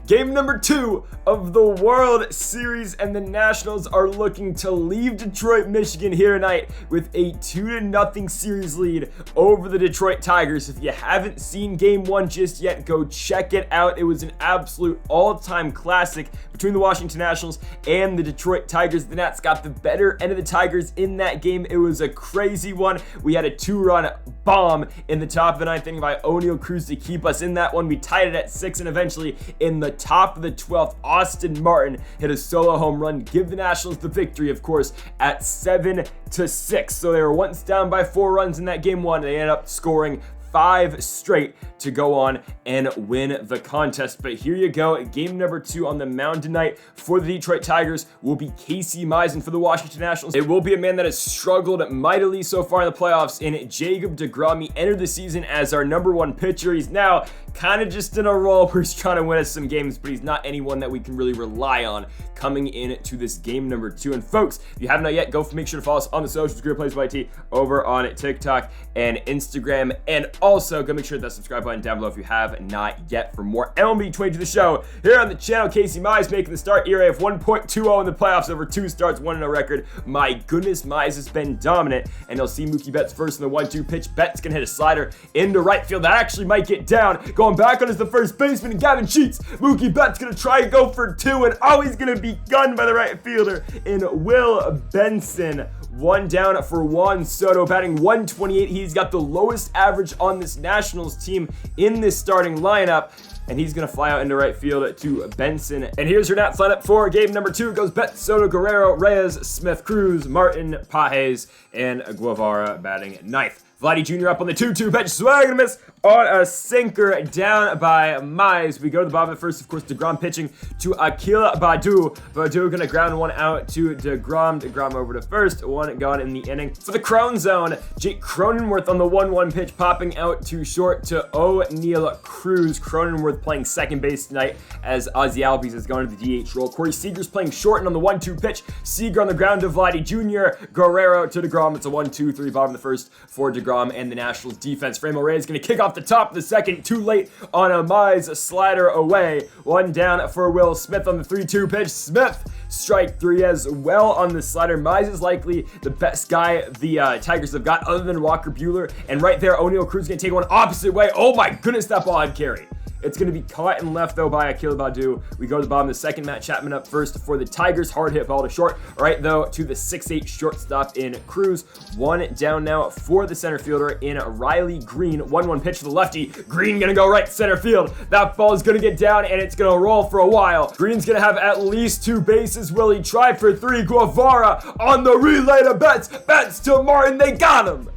Game number 2 of the World Series, and the Nationals are looking to leave Detroit, Michigan here tonight with a 2-0 series lead over the Detroit Tigers. If you haven't seen Game 1 just yet, go check it out. It was an absolute all-time classic between the Washington Nationals and the Detroit Tigers. The Nats got the better end of the Tigers in that game. It was a crazy one. We had a 2-run bomb in the top of the 9th inning by Oneil Cruz to keep us in that one. We tied it at 6, and eventually in the top of the 12th, Austin Martin hit a solo home run, give the Nationals the victory, of course, at 7-6. So they were once down by 4 runs in that game 1. They ended up scoring 5 straight to go on and win the contest. But here you go, game number 2 on the mound tonight for the Detroit Tigers will be Casey Mize, and for the Washington Nationals, it will be a man that has struggled mightily so far in the playoffs in Jacob deGrom. He entered the season as our number 1 pitcher. He's now kind of just in a role where he's trying to win us some games, but he's not anyone that we can really rely on coming into this game number 2. And folks, if you have not yet, make sure to follow us on the socials, Greedo Plays by T, over on TikTok and Instagram, and also go make sure that subscribe button down below if you have not yet for more MLB 22 the show here on the channel. Casey Mize making the start, ERA of 1.20 in the playoffs over 2 starts, 1-0 record. My goodness, Mize has been dominant, and you'll see Mookie Betts first in the 1-2 pitch. Betts gonna hit a slider into right field that actually might get down. Going back on as the first baseman, and Gavin Sheets. Mookie Betts gonna try and go for 2, and he's gonna be gunned by the right fielder in Will Benson. 1 down for Juan Soto, batting 128. He's got the lowest average on this Nationals team in this starting lineup, and he's going to fly out into right field to Benson. And here's your Nats lineup for game number 2. It goes Betts, Soto, Guerrero, Reyes, Smith, Cruz, Martin, Pages, and Guevara batting 9th. Vladdy Jr. up on the 2-2 pitch, swing and a miss on a sinker down by Mize. We go to the bottom of the 1st, of course, DeGrom pitching to Akil Baddoo. Baddoo gonna ground 1 out to DeGrom. DeGrom over to first, 1 gone in the inning. For the Crone zone, Jake Cronenworth on the 1-1 pitch, popping out to short to Oneil Cruz. Cronenworth playing second base tonight as Ozzie Albies is going to the DH role. Corey Seager's playing short, and on the 1-2 pitch, Seager on the ground to Vladdy Jr. Guerrero to DeGrom. It's a 1-2-3 bottom of the 1st for DeGrom and the Nationals defense. Framil Reyes going to kick off the top of the 2nd, too late on a Mize slider away. 1 down for Will Smith on the 3-2 pitch. Smith, strike 3 as well on the slider. Mize is likely the best guy the Tigers have got other than Walker Buehler. And right there, Oneil Cruz going to take one opposite way. Oh my goodness, that ball had carry. It's going to be caught and left, though, by Akil Baddoo. We go to the bottom of the 2nd. Matt Chapman up first for the Tigers. Hard hit ball to short. Right, though, to the 6-8 shortstop in Cruz. 1 down now for the center fielder in Riley Green. 1-1 pitch to the lefty. Green going to go right center field. That ball is going to get down, and it's going to roll for a while. Green's going to have at least 2 bases. Will he try for 3? Guevara on the relay to Betts. Betts to Martin. They got him.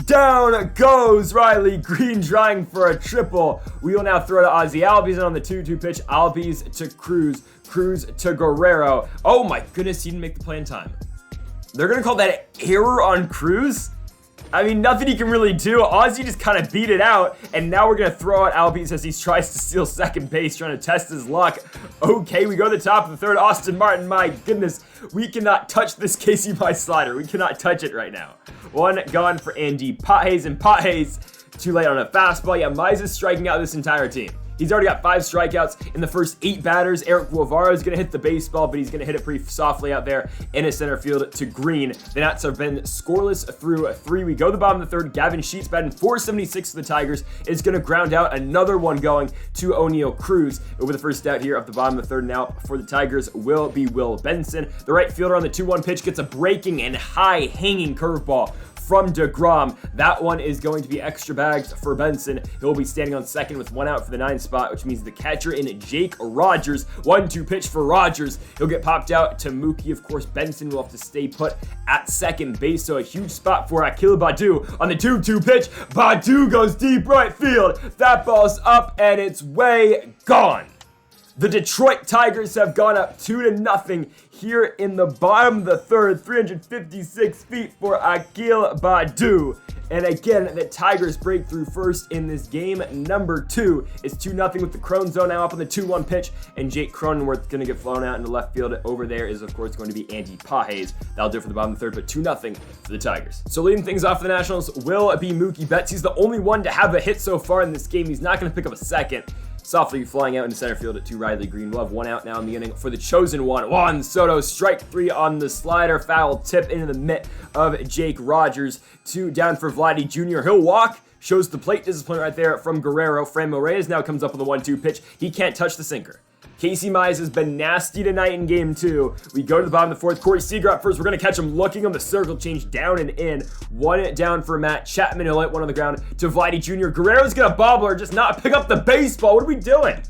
Down goes Riley Green, trying for a triple. We will now throw to Ozzie Albies, and on the 2-2 pitch, Albies to Cruz. Cruz to Guerrero. Oh my goodness, he didn't make the play in time. They're going to call that an error on Cruz? I mean, nothing he can really do. Ozzie just kind of beat it out, and now we're going to throw out Albies as he tries to steal second base, trying to test his luck. Okay, we go to the top of the 3rd. Austin Martin, my goodness, we cannot touch this Casey Mize slider. We cannot touch it right now. 1 gone for Andy Pages, and Pages too late on a fastball. Yeah, Mize is striking out this entire team. He's already got 5 strikeouts in the first 8 batters. Eric Guevara is going to hit the baseball, but he's going to hit it pretty softly out there in his center field to Green. The Nats have been scoreless through 3. We go to the bottom of the 3rd. Gavin Sheets batting .476 for the Tigers is going to ground out another one going to Oneil Cruz. Over the first out here up the bottom of the 3rd now for the Tigers will be Will Benson. The right fielder on the 2-1 pitch gets a breaking and high hanging curveball from DeGrom. That one is going to be extra bags for Benson. He'll be standing on 2nd with 1 out for the 9th spot, which means the catcher in Jake Rogers. 1-2 pitch for Rogers. He'll get popped out to Mookie. Of course, Benson will have to stay put at second base, so a huge spot for Akil Baddoo. On the 2-2 pitch, Baddoo goes deep right field. That ball's up and it's way gone. The Detroit Tigers have gone up 2-0 here in the bottom of the 3rd, 356 feet for Akil Baddoo. And again, the Tigers break through first in this game. Number 2 is 2-0 with the Crone zone now up on the 2-1 pitch, and Jake Cronenworth going to get flown out into left field. Over there is, of course, going to be Andy Pages. That'll do it for the bottom of the 3rd, but 2-0 for the Tigers. So leading things off for the Nationals will be Mookie Betts. He's the only one to have a hit so far in this game. He's not going to pick up a second. softly flying out into center field to Riley Green. We'll have one out now in the inning for the chosen one. Juan Soto, strike 3 on the slider. Foul tip into the mitt of Jake Rogers. 2 down for Vladdy Jr. He'll walk. Shows the plate discipline right there from Guerrero. Franmil Reyes now comes up with the 1-2 pitch. He can't touch the sinker. Casey Mize has been nasty tonight in game 2. We go to the bottom of the 4th. Corey Seager up first. We're going to catch him looking on the circle change down and in. 1 down for Matt Chapman. He'll hit one on the ground to Vladdy Jr. Guerrero's going to bobble or just not pick up the baseball. What are we doing?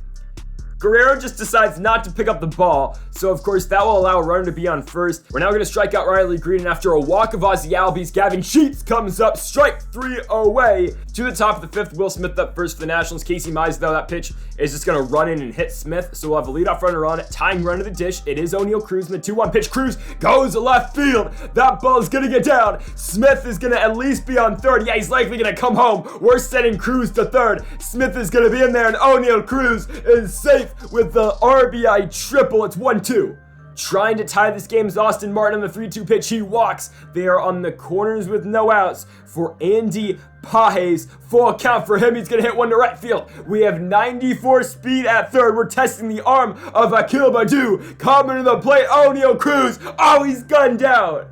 Guerrero just decides not to pick up the ball, so of course that will allow a runner to be on first. We're now going to strike out Riley Green, and after a walk of Ozzie Albies, Gavin Sheets comes up, strike 3 away. To the top of the 5th, Will Smith up first for the Nationals. Casey Mize, though, that pitch is just going to run in and hit Smith, so we'll have a leadoff runner on it, tying run to the dish. It is O'Neal Cruz in the 2-1 pitch. Cruz goes to left field. That ball is going to get down. Smith is going to at least be on third. Yeah, he's likely going to come home. We're sending Cruz to third. Smith is going to be in there, and O'Neal Cruz is safe with the RBI triple. It's 1-2. Trying to tie this game is Austin Martin on the 3-2 pitch. He walks. They are on the corners with no outs for Andy Pages. Full count for him. He's going to hit one to right field. We have 94 speed at third. We're testing the arm of Akil Baddoo. Coming to the plate, O'Neal Cruz. Oh, he's gunned down.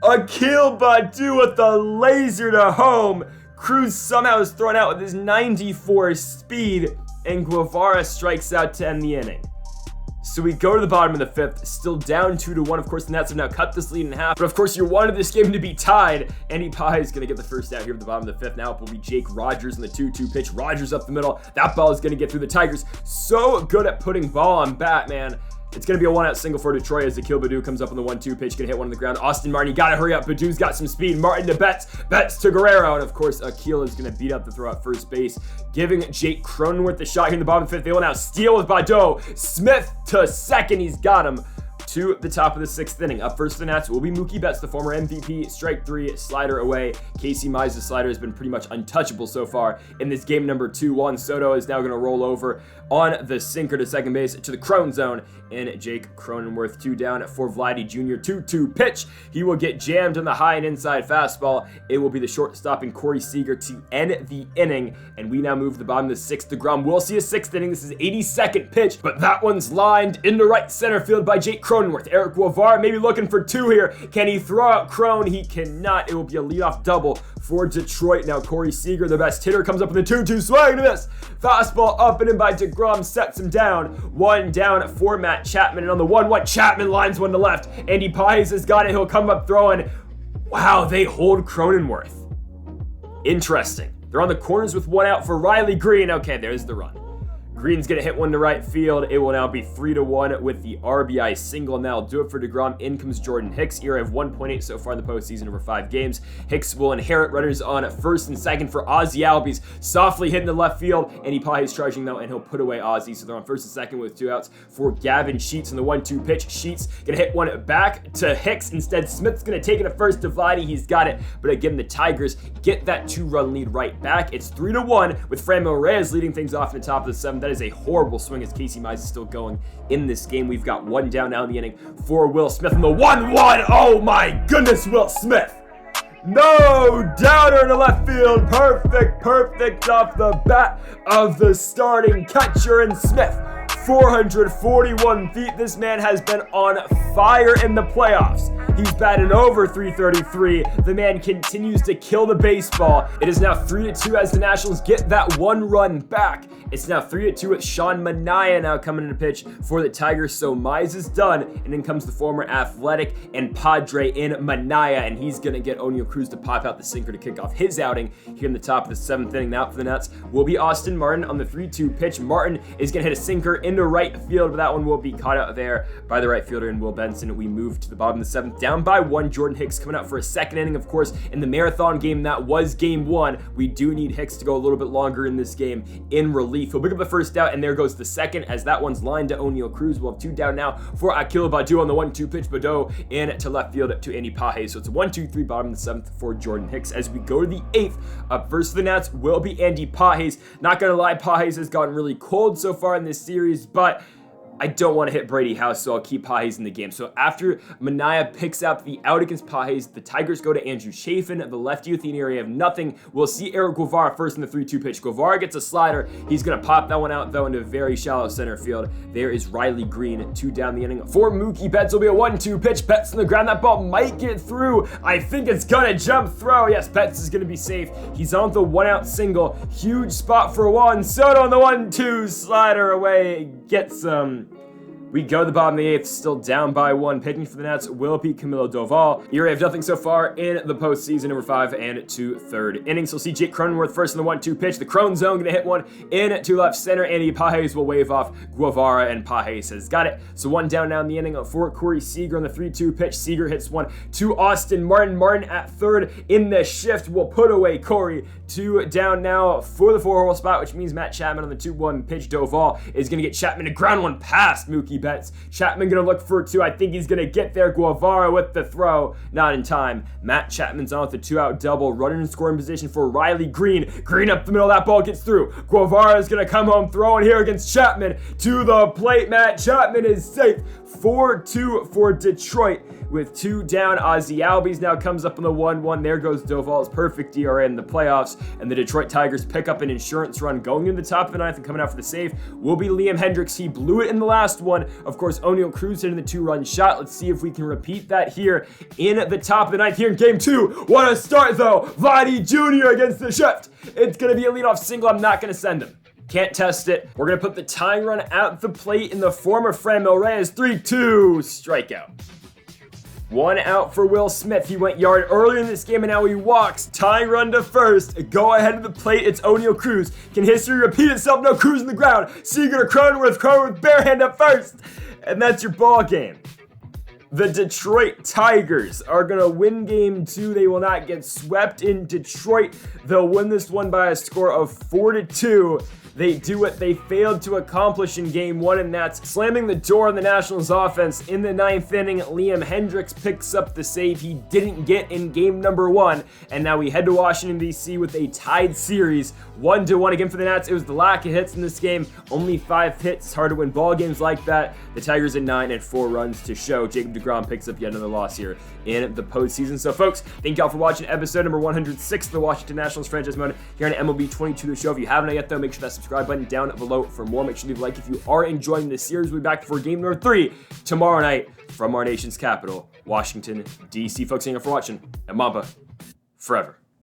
Akil Baddoo with the laser to home. Cruz somehow is thrown out with his 94 speed, and Guevara strikes out to end the inning. So we go to the bottom of the 5th, still down 2-1. Of course, the Nats have now cut this lead in half. But of course, you wanted this game to be tied. Andy Pye is going to get the first out here at the bottom of the 5th. Now it will be Jake Rogers in the 2-2 pitch. Rogers up the middle. That ball is going to get through the Tigers. So good at putting ball on bat, man. It's going to be a 1-out single for Detroit as Akil Baddoo comes up on the 1-2 pitch. Going to hit one on the ground. Austin Martin, you got to hurry up. Baddoo's got some speed. Martin to Betts. Betts to Guerrero. And of course, Akil is going to beat up the throw at first base, giving Jake Cronenworth the shot here in the bottom of the 5th. They will now steal with Baddoo. Smith to second. He's got him. To the top of the 6th inning. Up first for the Nats will be Mookie Betts, the former MVP. Strike 3, slider away. Casey Mize's slider has been pretty much untouchable so far in this game number 2. Juan Soto is now going to roll over on the sinker to second base to the Crone zone. And Jake Cronenworth 2 down for Vladdy Jr. 2-2 pitch. He will get jammed on the high and inside fastball. It will be the shortstop in Corey Seager to end the inning. And we now move to the bottom of the 6th. DeGrom will see a 6th inning. This is 82nd pitch, but that one's lined into right center field by Jake Cronenworth. Eric Guevara maybe looking for 2 here. Can he throw out Crone? He cannot. It will be a leadoff double for Detroit. Now Corey Seager, the best hitter, comes up with a 2-2 swing to this. Fastball up and in by DeGrom, sets him down. 1 down for Matt Chapman. And on the 1-1, Chapman lines one to left. Andy Pages has got it. He'll come up throwing. Wow, they hold Cronenworth. Interesting. They're on the corners with 1 out for Riley Green. Okay, there's the run. Green's going to hit one to right field. It will now be 3-1 with the RBI single. And that'll do it for DeGrom. In comes Jordan Hicks. ERA of 1.8 so far in the postseason over 5 games. Hicks will inherit runners on first and second for Ozzie Albies. Softly hitting the left field. Andy Pye is charging though, and he'll put away Ozzie. So they're on first and second with 2 outs for Gavin Sheets in the 1-2 pitch. Sheets going to hit one back to Hicks. Instead, Smith's going to take it at first to Vladdy. He's got it. But again, the Tigers get that 2-run lead right back. It's 3-1 with Franmil Reyes leading things off in the top of the 7th. That is a horrible swing as Casey Mize is still going in this game. We've got 1 down now in the inning for Will Smith. And the 1-1. Oh my goodness, Will Smith. No downer to left field. Perfect off the bat of the starting catcher and Smith. 441 feet. This man has been on fire in the playoffs. He's batting over .333. The man continues to kill the baseball. It is now 3-2 as the Nationals get that 1 run back. It's now 3-2 with Sean Manaea now coming into pitch for the Tigers. So Mize is done, and then comes the former Athletic and Padre in Manaea, and he's going to get O'Neal Cruz to pop out the sinker to kick off his outing here in the top of the 7th inning. Now for the Nats will be Austin Martin on the 3-2 pitch. Martin is going to hit a sinker into right field, but that one will be caught out there by the right fielder in Will Benson. We move to the bottom of the 7th, down by 1. Jordan Hicks coming out for a second inning. Of course, in the marathon game that was game 1, we do need Hicks to go a little bit longer in this game in relief. He'll pick up the first out, and there goes the second as that one's lined to O'Neal Cruz. We'll have 2 down now for Akil Baddoo on the 1-2 pitch. Baddoo in to left field to Andy Pages. So it's a 1-2-3 bottom of the 7th for Jordan Hicks. As we go to the 8th, up first for the Nats will be Andy Pages. Not gonna lie, Pages has gotten really cold so far in this series, but I don't want to hit Brady House, so I'll keep Pages in the game. So after Mania picks up the out against Pages, the Tigers go to Andrew Chafin, the lefty with the area of nothing. We'll see Eric Guevara first in the 3-2 pitch. Guevara gets a slider. He's going to pop that one out, though, into very shallow center field. There is Riley Green, 2 down the inning. For Mookie Betts, will be a 1-2 pitch. Betts on the ground. That ball might get through. I think it's going to jump throw. Yes, Betts is going to be safe. He's on the 1-out single. Huge spot for Juan Soto on the 1-2 slider away. Gets We go to the bottom of the 8th, still down by 1. Pitching for the Nats will be Camilo Doval. ERA of nothing so far in the postseason, number 5 and 2/3 innings. We'll see Jake Cronenworth first in the 1-2 pitch. The Crone zone going to hit one in to left center. Andy Pages will wave off Guevara, and Pages has got it. So 1 down now in the inning for Corey Seager on the 3-2 pitch. Seager hits one to Austin Martin. Martin at third in the shift will put away Corey. 2 down now for the 4-hole spot, which means Matt Chapman on the 2-1 pitch. Doval is going to get Chapman to ground one past Mookie Betts. Chapman going to look for 2. I think he's going to get there. Guevara with the throw. Not in time. Matt Chapman's on with the 2-out double. Running in scoring position for Riley Green. Green up the middle. That ball gets through. Guevara is going to come home throwing here against Chapman. To the plate. Matt Chapman is safe. 4-2 for Detroit with 2 down. Ozzie Albies now comes up on the 1-1. There goes Doval's perfect ERA in the playoffs, and the Detroit Tigers pick up an insurance run. Going in the top of the 9th and coming out for the save will be Liam Hendricks. He blew it in the last one. Of course, O'Neill Cruz hitting the 2-run shot. Let's see if we can repeat that here in the top of the 9th here in game 2. What a start, though. Vladdy Jr. against the shift. It's going to be a leadoff single. I'm not going to send him. Can't test it. We're going to put the tying run at the plate in the form of Franmil Reyes. 3-2 strikeout. 1 out for Will Smith. He went yard earlier in this game, and now he walks. Tying run to first. Go ahead of the plate. It's O'Neill Cruz. Can history repeat itself? No, Cruz in the ground. Seager to Cronenworth bare hand up first. And that's your ball game. The Detroit Tigers are going to win game 2. They will not get swept in Detroit. They'll win this one by a score of 4-2. They do what they failed to accomplish in game 1, and that's slamming the door on the Nationals offense. In the 9th inning, Liam Hendricks picks up the save he didn't get in game number 1, and now we head to Washington, D.C. with a tied series, 1-1 again for the Nats. It was the lack of hits in this game, only 5 hits. It's hard to win ball games like that. The Tigers at 9 and 4 runs to show. Jacob deGrom picks up yet another loss here in the postseason. So, folks, thank y'all for watching episode number 106 of the Washington Nationals Franchise Mode here on MLB 22 The Show. If you haven't yet, though, make sure that subscribe button down below for more. Make sure to leave a like if you are enjoying this series. We'll be back for game number 3 tomorrow night from our nation's capital, Washington, D.C. Folks, thank you for watching, and Mamba forever.